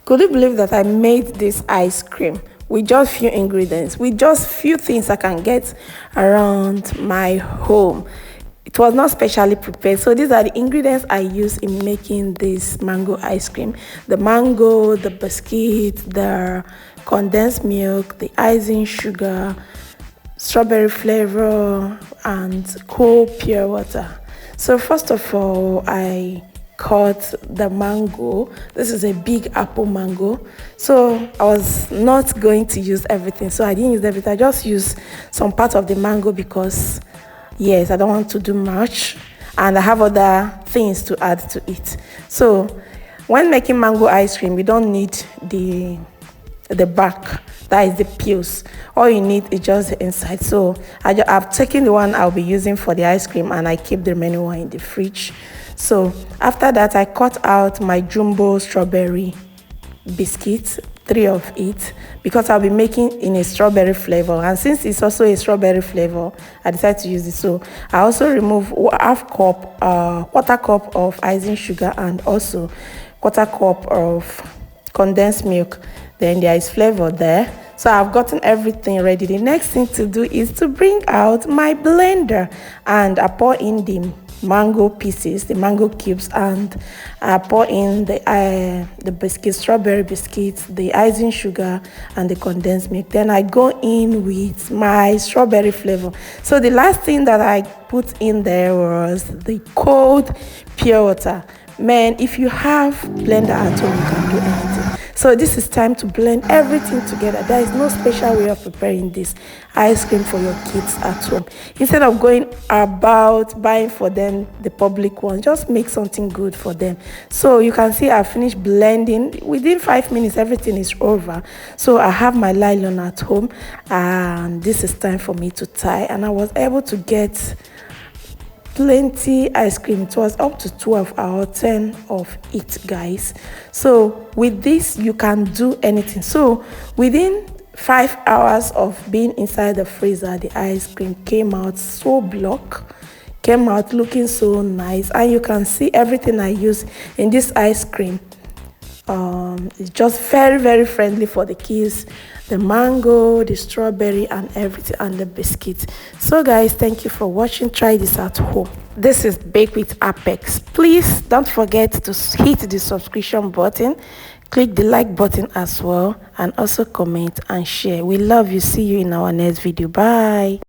Could you believe that I made this ice cream with just few ingredients, with just few things I can get around my home? It was not specially prepared. So these are the ingredients I use in making this mango ice cream: the mango, the biscuit, the condensed milk, the icing sugar, strawberry flavor, and cool pure water. So first of all, I cut the mango. This is a big apple mango, so I was not going to use everything, so I didn't use everything. I just used some part of the mango because yes, I don't want to do much and I have other things to add to it. So when making mango ice cream, you don't need the back, that is the peels. All you need is just the inside. So I've taken the one I'll be using for the ice cream and I keep the remaining one in the fridge. So after that, I cut out my jumbo strawberry biscuits, 3 of it, because I'll be making in a strawberry flavor, and since it's also a strawberry flavor, I decided to use it. So I also remove quarter cup of icing sugar and also quarter cup of condensed milk. Then there is flavor there. So I've gotten everything ready. The next thing to do is to bring out my blender, and I pour in the mango pieces, the mango cubes, and I pour in the biscuit, strawberry biscuits, the icing sugar, and the condensed milk. Then I go in with my strawberry flavor. So the last thing that I put in there was the cold pure water. Man, if you have blender at home, you can do anything. So this is time to blend everything together. There is no special way of preparing this ice cream for your kids at home. Instead of going about buying for them the public one, just make something good for them. So you can see I finished blending. Within 5 minutes, everything is over. So I have my nylon at home, and this is time for me to tie. And I was able to get plenty ice cream. It was up to 12 or 10 of it, guys. So with this, you can do anything. So within 5 hours of being inside the freezer, the ice cream came out so block, came out looking so nice, and you can see everything I use in this ice cream. It's just very friendly for the kids. The mango, the strawberry, and everything, and the biscuits. So guys, thank you for watching. Try this at home. This is Bake with Apex. Please don't forget to hit the subscription button, click the like button as well, and also comment and share. We love you. See you in our next video. Bye.